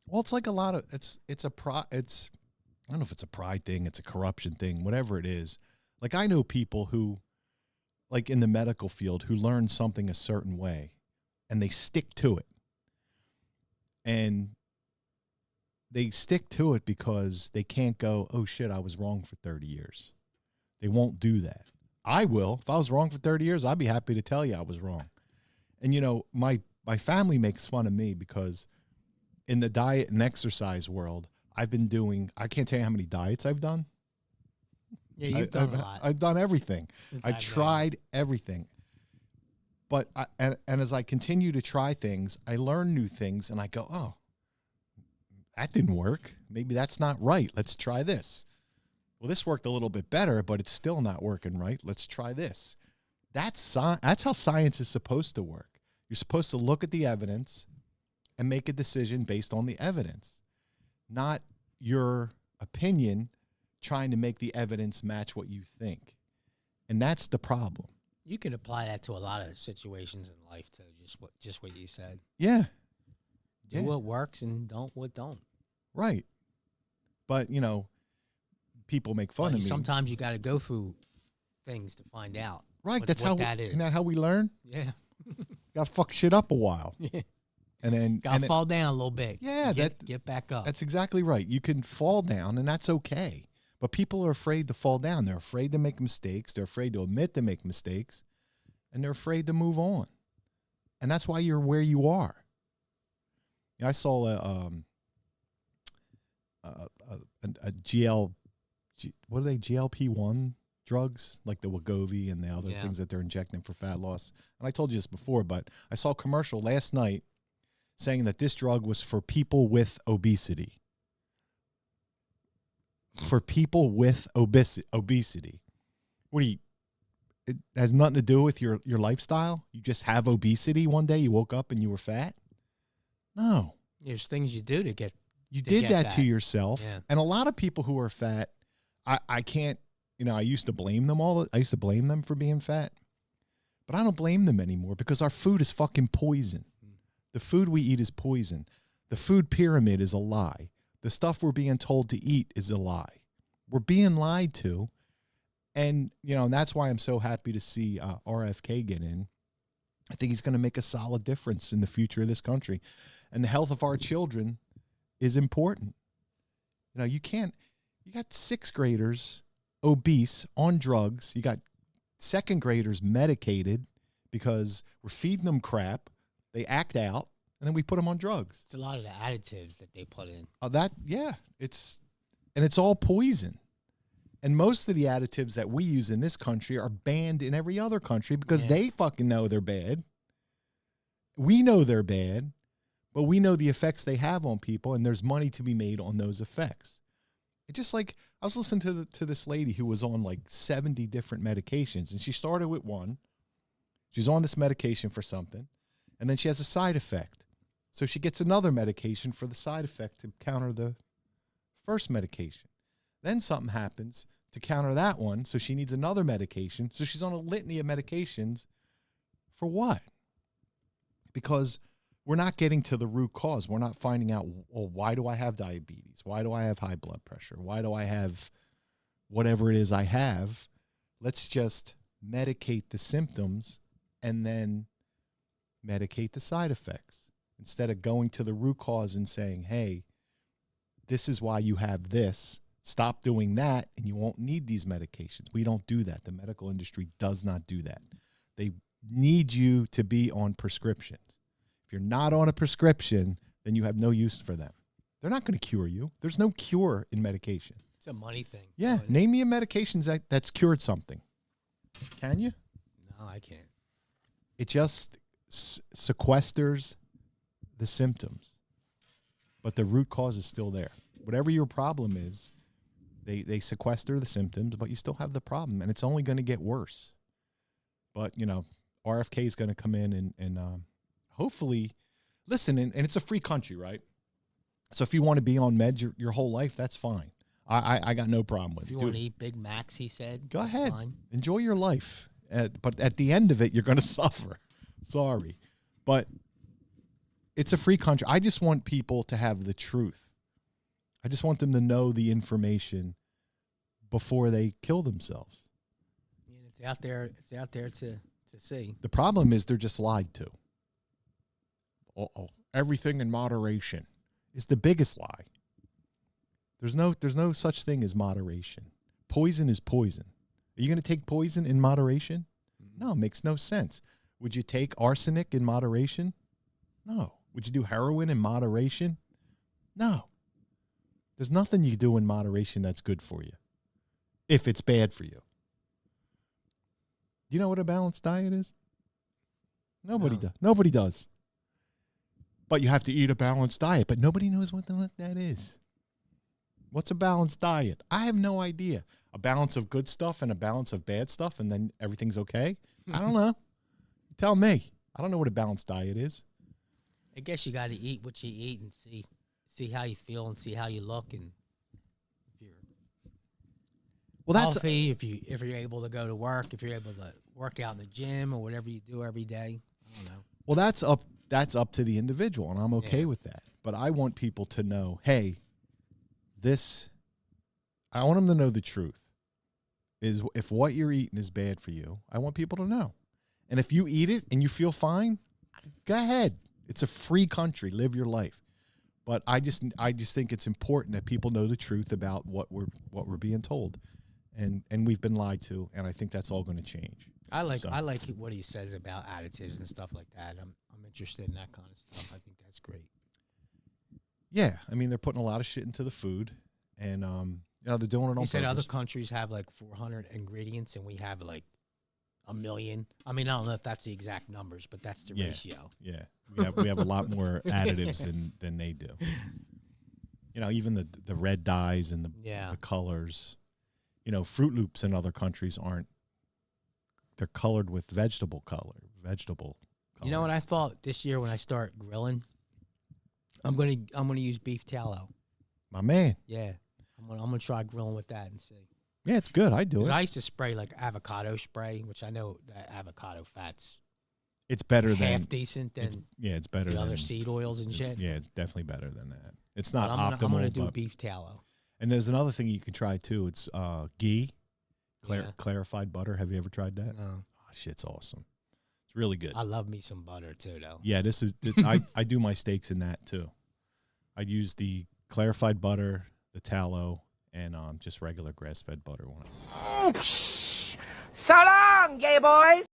Well, it's like a lot of it's I don't know if it's a pride thing, it's a corruption thing, whatever it is. Like I know people who, like in the medical field, who learn something a certain way, and they stick to it, and they stick to it because they can't go, oh shit, I was wrong for 30 years. They won't do that. I will. If I was wrong for 30 years, I'd be happy to tell you I was wrong. And you know, my family makes fun of me because in the diet and exercise world, I've been doing, I can't tell you how many diets I've done. Yeah, you've done a lot. I've done everything. I've I've tried everything. But and as I continue to try things, I learn new things and I go, oh, that didn't work. Maybe that's not right. Let's try this. Well, this worked a little bit better, but it's still not working right. Let's try this. That's how science is supposed to work. You're supposed to look at the evidence and make a decision based on the evidence, not your opinion trying to make the evidence match what you think. And that's the problem. You can apply that to a lot of situations in life too. Just what you said. Yeah. Do what works and don't what don't. Right. But, you know, people make fun of me. Sometimes you got to go through things to find out. Right. What That's how that is. Isn't that how we learn? Yeah. Got to fuck shit up a while. Yeah. And then got to fall down a little bit. Yeah. Get back up. That's exactly right. You can fall down and that's okay. But people are afraid to fall down. They're afraid to make mistakes. They're afraid to admit to make mistakes. And they're afraid to move on. And that's why you're where you are. I saw a what are they, GLP-1 drugs, like the Wegovy and the other things that they're injecting for fat loss. And I told you this before, but I saw a commercial last night saying that this drug was for people with obesity. For people with obesity. What do you, it has nothing to do with your lifestyle? You just have obesity one day, you woke up and you were fat? No. There's things you do to get You did that to yourself. Yeah. And a lot of people who are fat, I can't, you know, I used to blame them for being fat. But I don't blame them anymore because our food is fucking poison. The food we eat is poison. The food pyramid is a lie. The stuff we're being told to eat is a lie. We're being lied to. And, you know, and that's why I'm so happy to see RFK get in. I think he's going to make a solid difference in the future of this country. And the health of our children is important. You know, you got 6th graders obese on drugs. You got 2nd graders medicated because we're feeding them crap. They act out, and then we put them on drugs. It's a lot of the additives that they put in. It's all poison. And most of the additives that we use in this country are banned in every other country because they fucking know they're bad. We know they're bad, but we know the effects they have on people, and there's money to be made on those effects. It's just like, I was listening to this lady who was on like 70 different medications, and she started with one. She's on this medication for something, and then she has a side effect. So she gets another medication for the side effect to counter the first medication. Then something happens to counter that one, so she needs another medication. So she's on a litany of medications for what? Because we're not getting to the root cause. We're not finding out, well, why do I have diabetes? Why do I have high blood pressure? Why do I have whatever it is I have? Let's just medicate the symptoms and then medicate the side effects instead of going to the root cause and saying, hey, this is why you have this. Stop doing that and you won't need these medications. We don't do that. The medical industry does not do that. They need you to be on prescriptions. If you're not on a prescription, then you have no use for them. They're not going to cure you. There's no cure in medication. It's a money thing. Yeah. Name me a medication that's cured something. Can you? No, I can't. It just sequesters the symptoms. But the root cause is still there. Whatever your problem is, they sequester the symptoms, but you still have the problem, and it's only going to get worse. But, you know, RFK is going to come in and hopefully, listen, and it's a free country, right? So if you want to be on meds your whole life, that's fine. I got no problem with it. If you want to eat Big Macs, he said, go ahead. Fine. Enjoy your life. But at the end of it, you're going to suffer. Sorry. But it's a free country. I just want people to have the truth. I just want them to know the information before they kill themselves. And it's out there. It's out there to see. The problem is they're just lied to. Everything in moderation is the biggest lie. There's no such thing as moderation. Poison is poison. Are you going to take poison in moderation? No, it makes no sense. Would you take arsenic in moderation? No. Would you do heroin in moderation? No. There's nothing you do in moderation that's good for you if it's bad for you. Do you know what a balanced diet is? Nobody does. Nobody does. But you have to eat a balanced diet, but nobody knows what the fuck that is. What's a balanced diet? I have no idea. A balance of good stuff and a balance of bad stuff, and then everything's okay? I don't know. Tell me. I don't know what a balanced diet is. I guess you got to eat what you eat and see how you feel and see how you look, and if you're healthy, if you're able to go to work, if you're able to work out in the gym or whatever you do every day. I don't know. Well, that's up to the individual, and I'm okay with that. But I want people to know, hey, I want them to know the truth. Is if what you're eating is bad for you, I want people to know. And if you eat it and you feel fine, go ahead. It's a free country. Live your life. But I just think it's important that people know the truth about what we're being told, and we've been lied to, and I think that's all going to change. I like what he says about additives and stuff like that. I'm interested in that kind of stuff. I think that's great. Yeah, I mean they're putting a lot of shit into the food, and they're doing it on purpose. He said other countries have like 400 ingredients, and we have like 1 million. I mean, I don't know if that's the exact numbers, but that's the ratio. Yeah, we have a lot more additives than they do. You know, even the red dyes and the colors. You know, Fruit Loops in other countries aren't. They're colored with vegetable color. You know what I thought this year when I start grilling? I'm gonna use beef tallow. My man. Yeah, I'm gonna try grilling with that and see. Yeah, it's good. I do it. I used to spray like avocado spray, which I know that avocado fat's it's better half decent than it's better the than other seed oils and shit. Yeah, it's definitely better than that. It's not optimal. I'm gonna do beef tallow. And there's another thing you can try too. It's ghee, clarified butter. Have you ever tried that? No. Oh, shit's awesome. It's really good. I love me some butter too, though. Yeah, I do my steaks in that too. I use the clarified butter, the tallow, and just regular grass-fed butter. So long, gay boys.